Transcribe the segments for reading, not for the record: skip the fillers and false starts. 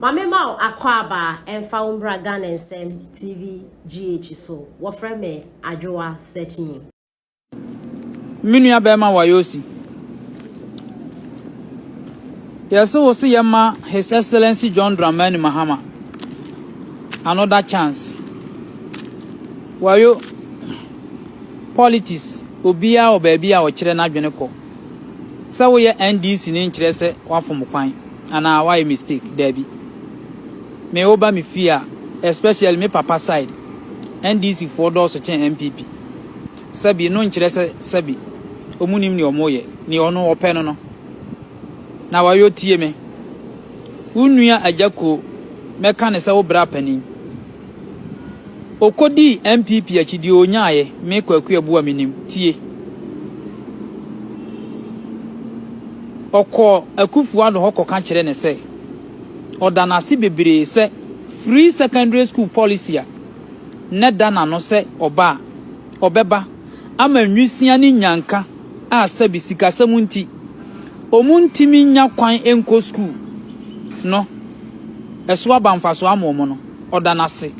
Mame ma akwaba emfa umbra Ghana nsem TV GH so wofre me adwoa searching Minua bema Wayoosi. Yeso wo se yema His Excellency John Dramani Mahama another chance. Wayo politics obia obabia o kire na dwene ko. Se wo ye NDC ni nkire se wafom kwan ana why mistake Debbie. Me oba me fear especially me papa side NDC for those chen MPP. Sabi no nkire se sabi omunim ni omoye ni ono openo no na wayo tie me unua ajako meka ne se wo bra pani okodi MPP akidi onyaaye me kwaku abua minim tie okọ Akuffo ado hokọ ka kire ne se odanase bebre se free secondary school policy a ne dana no se obeba ama nwisia ni nyanka a sabi sikasam nti omuntimi nya kwan enko school no eso abamfaso amomo no odanase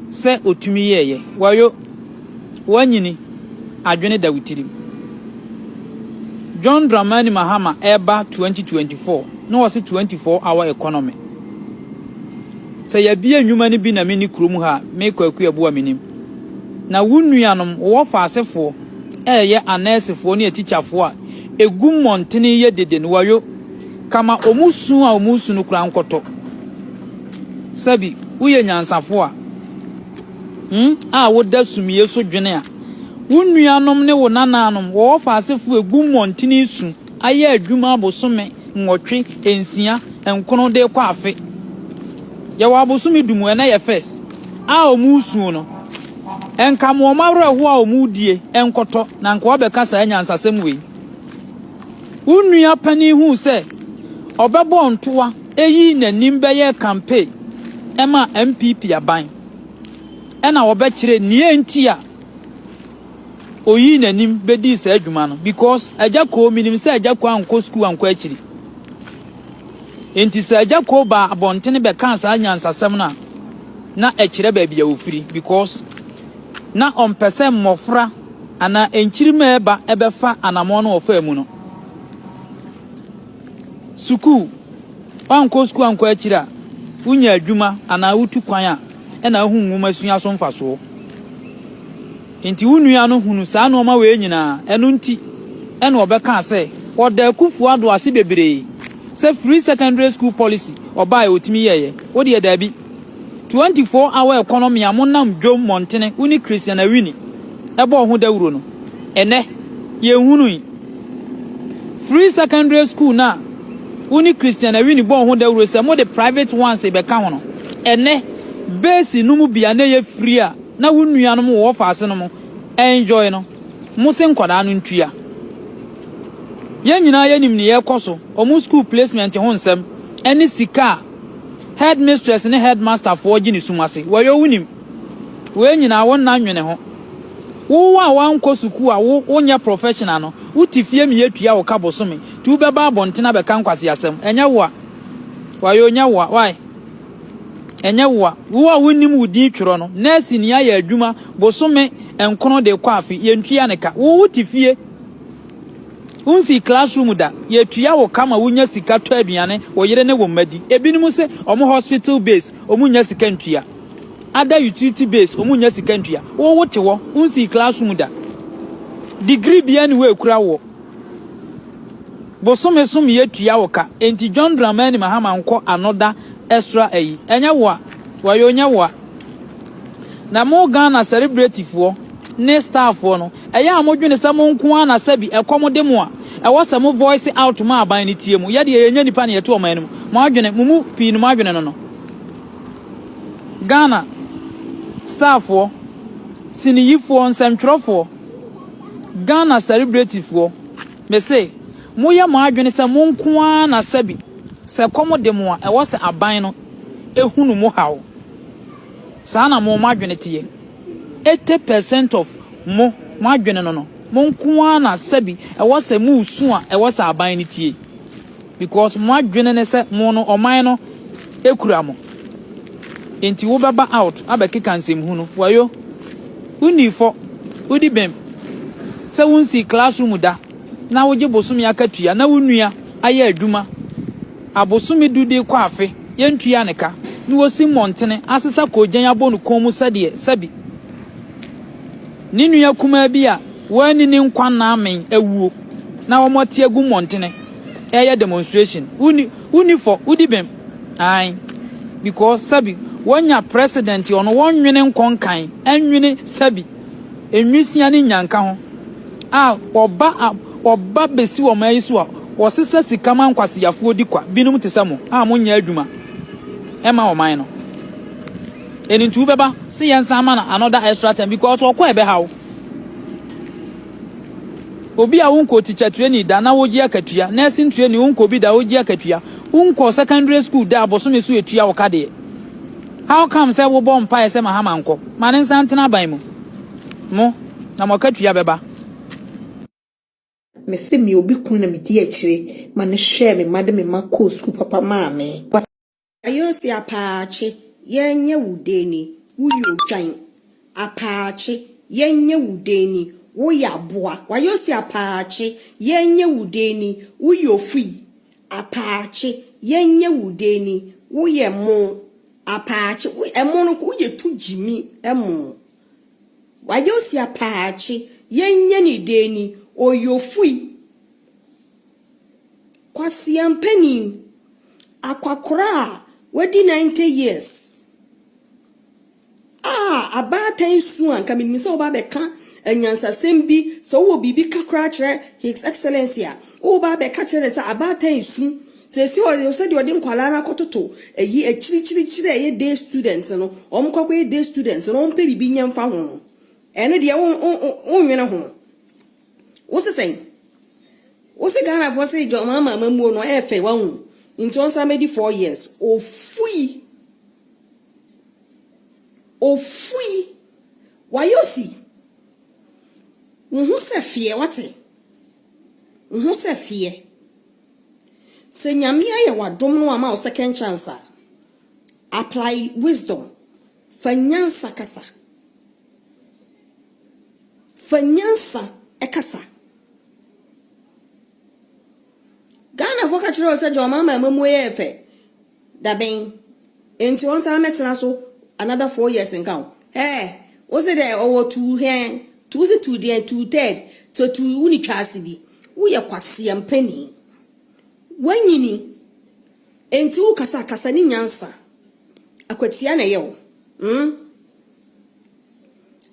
se otumi yeye wayo wanyini adwene dawutiri John Dramani Mahama eba 2024 no was 24-hour economy se ya bia nnwuma ni bi na meni krom ha me kwaku abu aminim na wunnuanom wo fa asefo eye anesefo ne teacherfo a egum montene ye dede no wayo kama omusu no kura nkoto sabi uye nyansafo a woda sumie so dwene a wunnuanom ne wo nananom wo fa asefo egum montene su aye adwuma abosome nwotwe ensia enkono de kwa afe ya wabosome dumu na ye first a omusu no enka mo mawre ho a omudie enkoto na nka obeka sa nyansasem we unua pani hu se obebo ntoa eyi nanim beye campaign ema MPP aban ena obekire nie ntia oyi nanim bedi sa adwuma no because ajako minim se ajako anko school anko akiri enti se ajako ba abontene be kan sa nyansasem na ekire ba bia ofiri because na ompese mmofra ana enkirima eba ebefa anamo no ofa mu no suku anko school anko akira unya adwuma ana utu kwan a ena hu nwuma sua so mfaso enti unua no hunu saa no ma we nyina eno nti ena obeka ase oda Akuffo ado ase bebre se free secondary school policy oba e otimi yeye wo de dabi 24-hour economy amonam dwom montene uni Christian awini ebo ho dawuro no ene ye hunu free secondary school na uni Christian awini bo ho dawuro se mo the private ones e be ka ho no ene base numu bia na ye free a na wunnuanom wo fa ase no mo enjoy no musen nkwada no ntua ye nyina ye nim ne ye koso omu school placement ho nsem eni sika headmistress ne headmaster for gini sumase wayo wunim we nyina won na nwene ho wo wa wanko suku a wo nya professional no utifie mi yatua wo kabosome tu beba abontena be kan kwase asem enya wo a wayo nya wo why enya wo a wonim wudi tworo no nurse ni ya adwuma bosome enkono de kwa afi yentua ne ka wo utifie unsi classroom da yetua wo kama wunya sika to aduane wo yere ne wo madi ebinim se omo hospital base omunya sika ntua ada utility base omunya sika ntua wo wote wo unsi classroom da degree bia ni we kura wo bosome som yetua wo ka enti John Dramani Mahama nko another extra enya wo wayo nya wo na mo Ghana celebrity fo ne staff no eya amodwene se mo nko ana sabi ekomode mo a ewose mo voice out ma aban ne tie mu ye de yenya nipa ne yeto oman no mo adwene mumu pii no mo adwene no Ghana staff fo siniyifo nsentwerofo Ghana celebrity fo me say mo ye mo adwene se mo nko ana sabi se komode mo a ewose aban no ehunu mo hawo sana mo adwene tie 80% of mo adwene no mo nko na sabi e wose mu usu a e wose aban ni tie because mo adwene ne se mo no oman no ekuramo enti wo baba out abekeka nsem hu no wayo unifo udi bem se wonsi classroom da na woje bosumi akatua na wonua aye adwuma abosomi dude kwa afe yentua ne ka ni wosi montene asesa kojan abonu komu sade sabi ni nua kuma bi a wani ni nkwa na amen awuo na womote agu montene eye demonstration unifo udi bem ai because sabi wonya president ono wonwene nkonkan enwene sabi enwisia ni nyanka ho oba besi wo mai so a wosesa sikama nkwasiyafo di kwa binum tesamo monya adwuma ema wo man no eni ntu beba se yensa ama na another extra time because okwa ebe hawo obi a wonko teacher training da na woji akatua nursing training wonko bi da woji akatua wonko secondary school da aboso so etua wo kade how come say wo bomb pa say mahama nko mane santena ban mo na mo katua beba me se mi obi kun na me di akire mane hwe me made me mako school papa maame Wayoosi apaache yenye wudeni wuyo twan apaache yenye wudeni wuya boa Wayoosi apaache yenye wudeni wuyo Ofui apaache yenye wudeni wuye mo apaache emo no wuye tujimi emo Wayoosi apaache yenye ni deni oyo Ofui kwasi ampeni akwakora wedi 90 years abatan su anka me se oba beka anyansa sembi so wo bibi kakra kire his excellency oba beka kire se abatan su se o se de odi nkwala na kototo eyi achiri eye day students no omkokwe day students no ompe bibi nyamfa ho no ene de wo nwene ho wo se sen wo se Ghana bo se jo mama mamu no efe wa hu into onsa made 4 years Ofui Wayoosi unhu se fie wate unhu se fie se nyame aye wadom no ama o second chance apply wisdom fanyansa kasa fanyansa ekasa Ghana voka chiro se jo mama mamu efe da ben enti onsa metena so another 4 years in count. Was it there over 2 hand, 2 there, 2 third, so 2 unicasity. We are quasi and penny. When you need, and 2 casani answer. A quetiana yo.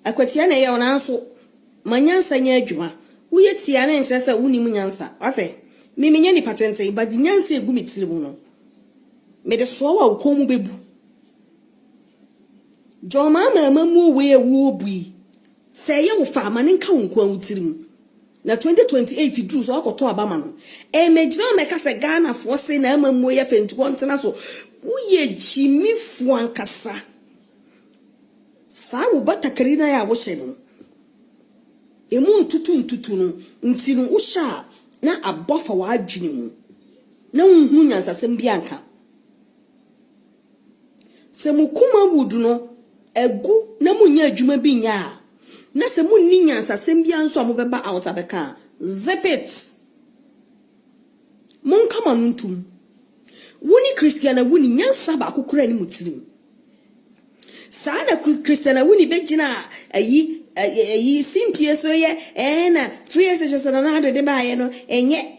A quetiana yo answer. Manyansa nyajuma. We yet see an interest at Unimunyansa. I say, Mimiani patente, but the Nancy Gumitibuno. Made a swallow come bebu. John mama mamu we wo bui say ye wo fa mane nka wonkwa wutirim na 2028 drew so akoto abama no mejira meka se Ghana fo se na mamu ye fentu ntena so wo ye jimi fu ankasa sa wo batakari na ya wo hye no emu ntutu no ntinu wo sha na abofa wa adwene mu na unhu nyansasem bi anka se mukuma wudu no egu na munya adwuma bi nya na se munni nyansasem bia nso amobeba out abeka zip it mon kama nuntum woni Christiana woni nyansa ba kokora ni mutirim sana Christiana woni begina ayi simpie so ye na free SHS na de ba ye no enye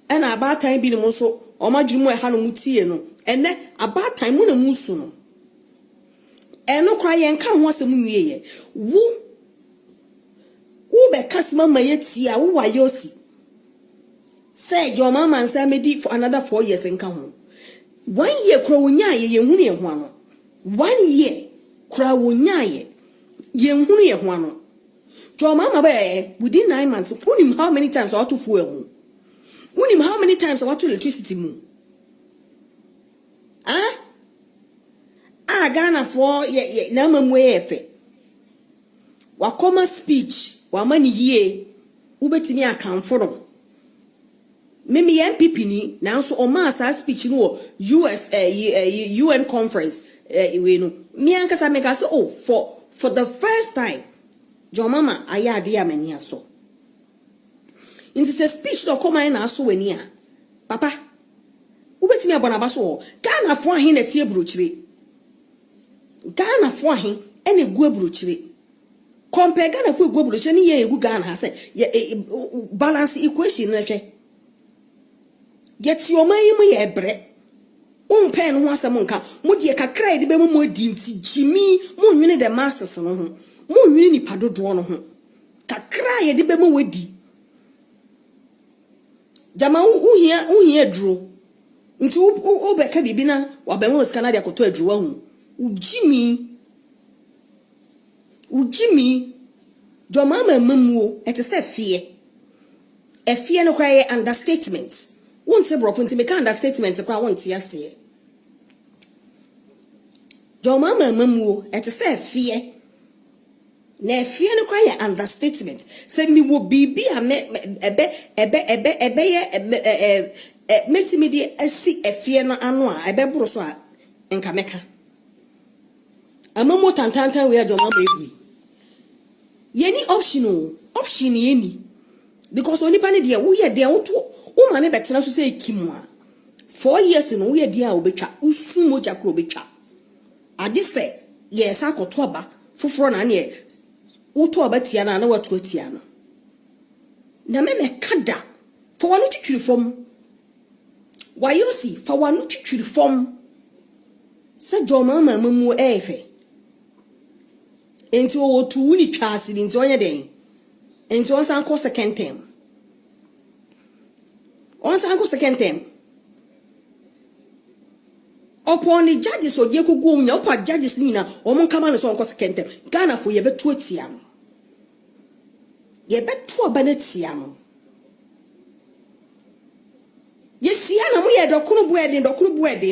ana abatan bi ni mo so omadwumu ha no mutie no ene abatan mu na musu no eno kwa ye nka ho asem nwieye wo be kasma mayetia wo Wayoosi say your mama and say medi for another 4 years nka ho 1 year kura wonya ye hunu ye ho ano 1 year kura wonya ye hunu ye ho ano your mama be within 9 months unim how many times I want to fuel unim how many times I want to electricity mu Ghana for ye na mamu efe wakoma speech wa mani ye ubetimi akamfo no Mimi MPP ni now so oma sa speech no US UN conference we no me ankasa make say oh for the first time your mama aya ade amani aso into the speech no come in aso wani a papa ubetimi abona baso Ghana fo ahin na tie burochire Ghana fo ahin ene gu aburochire compare Ghana fo gu aburochire ni ye egu Ghana ha say balance equation na hwe get your man mu ye bre pen ho asem nka mo de kakra de be mo di nti jimi mo nwene the masses no ho mo nwene ni padodo no ho kakra ye de be mo wadi jama uhia duro nti u be ka bibi na wa be mo skana de akoto aduro hu ujimi joma mamuo etese fie efie no kwa ye understatement won't say bro funti make understatement kwa won't yase joma mamuo etese fie na fie no kwa ye understatement say mi wo bibi a ebe ye metimidi esi efie no ano a ebe buru so a enka meka amamo tantantan we joma mabu yeni option yeni because onipa ne de wo ye de wo to wo ma ne betena so say kimwa 4 years no wo ye de a obetwa usu moja kro obetwa ade se ye sa akoto aba foforo na ne wo to aba tia na wato atia no na me kada for wanu twitwiri fom Wayoosi for wanu twitwiri fom se joma mamu efe enti o tu ni twase enti onye den enti on san ko second term upon the judges or yeku go nya upon judges ni na o mon kama no so on ko second term Ghana fo ye beto atia no ye beto abanatia no yesia na mo ye dokunu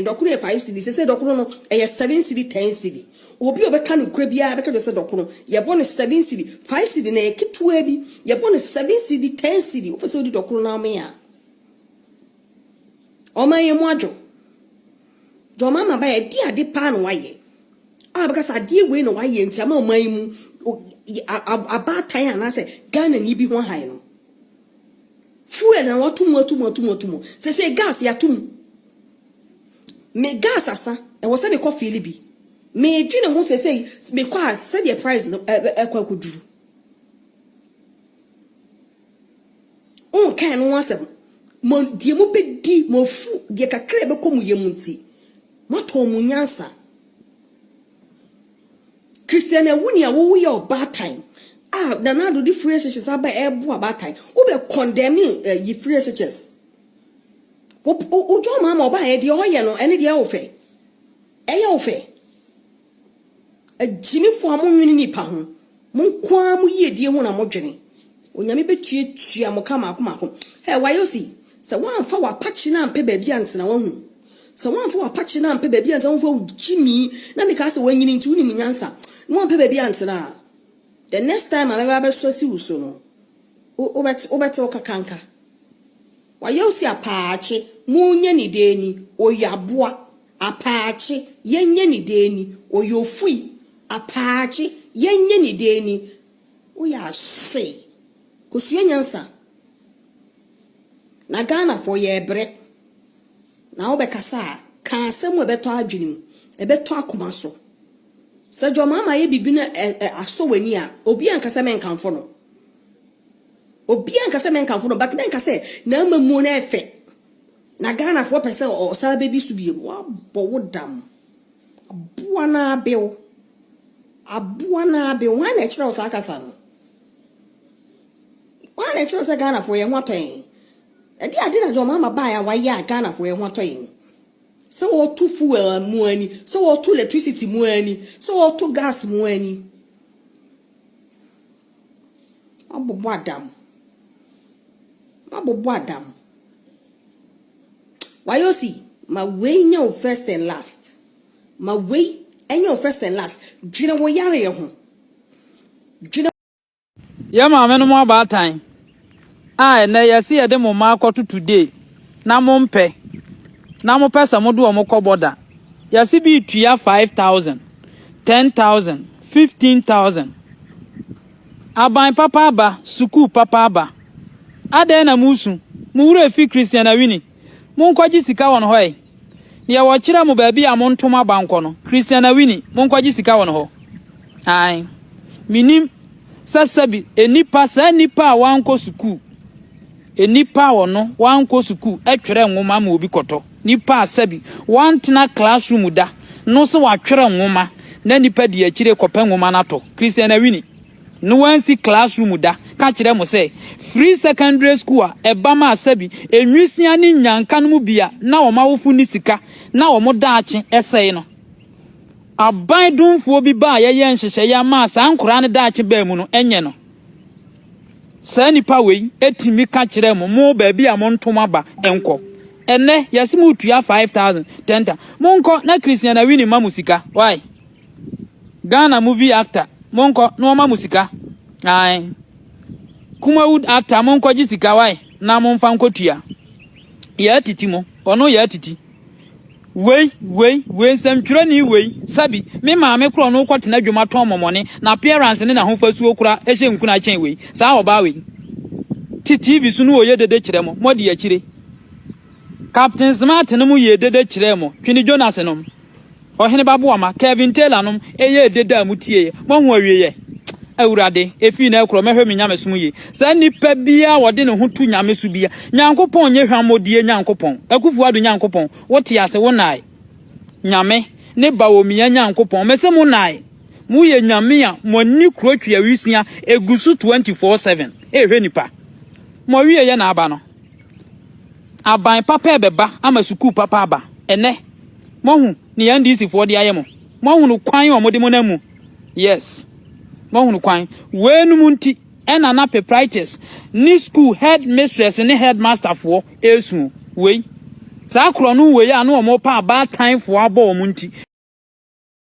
dokunu e 5 cedi se dokunu no e 7 cedi 10 cedi obi obeka no kura bia beka do se dokunu ye bo no 7 cedi 5 cedi na ye ketua bi ye bo no 7 cedi 10 cedi o pese odi dokunu na me ya o ma ye mu adwo jo mama ba ye di ade pa no waye a beka sa die we no waye nti ama o man mu abatan ana se Ghana ni bi ho han no fuel na watumu se gas ya tum me gas asa e wo se me coffee libi me dwene ho se me kwa se the price no ekwa koduru on kan no asem mo die mo bedi mo fu die kakra be komu yemunti moto mu nyansa Christian ewuni a wo ye oba time na na do the free SHS aba ebo about time wo be condemning ye free SHS wo jo mama oba e de oye no ene de ofe eye ofe jimi fo amonwini nipa ho mon kwa mu ye die ho na modwene onyame betua mo kama akoma Wayoosi se wan fa wa pachi na mpe ba bia ntena wahu se wan fa wa pachi na mpe ba bia ntena wo jimi na me ka se wanyini nti uni nyansa no mpe ba bia ntena. The next time I ever so see uso no. Obet okakanka. Wayoosi apaache munye ni deni oyabua apaache yenye ni deni oyofui apaache yenye ni deni oyase. Kusuye nyansa. Na Ghana for ye bre. Na obekasa ka asem ebeto adwenim ebeto akomaso. Se jo mama ye bibi na aso wani a obi ankasa men kanfo no but men kase na mamu na efe na Ghana for pese o sa bebi su bie wa bo wodam aboa na bew wan na kire o sa kasa no wan na kire o sa Ghana for ye ho aton e di ade na jo mama ba ya wa ye Ghana for ye ho aton so what to fuel muani so what to electricity muani so what to gas muani abobo adam Wayoosi ma we nya first and last jina wo yare ye ho jina ya ma me no mo abatan na yesi ye de mo ma akoto today na mompe na mo pesa mo do o mo koboda yasi bi tua 5,000 10,000 15,000 aban papa aba suku papa aba ade na musu mu wura fi Christian Awini mo nkwaji sika won ho e ya wo kira mo ba bi a mo ntoma banko no Christian Awini mo nkwaji sika won ho ai minim sasabi enipa sa nipa a wanko suku enipa wono wanko suku atwere nwoma ma obi koto nipa asabi wantena classroom da no se watwere nwoma na nipa di akire kopa nwoma nato Christian Awini no wansi classroom da ka kire mo say free secondary school a eba ma asabi enwisia ni nyanka no mu bia na wo mawofu ni sika na wo mo daache esei no aban dunfo bi ba ye nhyehyɛ ya ma sankora ne daache ba mu no enye no sa nipa wei etimi ka kire mo ba bia mo ntoma ba enko ene yasi mu tua 5,000 10,000 monko na Christian Awini ma musika why Ghana movie actor monko no ma musika ai Kumawood actor monko jisika why na monfa nkotua ya titi mo ono ya titi wei samtwira ni wei sabi me maame kro no kwotena dwuma ton momone na appearance ne na ho fasuo kura ehye nkuna chen wei saa oba wei TV so no oye dede kire mo modi ya kire Captain Smart no mu ye dede kire mo twini Jonas no ohene baboama Kevin Taylor no eye dede amutie mo ho awieye awurade efi na ekro mehwe me nyame som ye sa nipa bia wode ne ho tu nyame so bia nyankopon nye hwamodie nyankopon Akuffo Addo nyankopon wote ase wo nai nyame ne ba wo miya nyankopon mese mo nai mu ye nyame a mo ni kro twa wisia egusu 24/7 ehwe nipa mo wiye ye na aba no aban papa ebeba ama suku papa aba ene mo hu ne yandisi fo de ayemo mo hu no kwan o mode mo namu yes mohunu kwan wenu munti ena na proprietors ni school headmistress ni headmaster fo esu wei sa kro no wei anu omo pa ba time fo abo omunti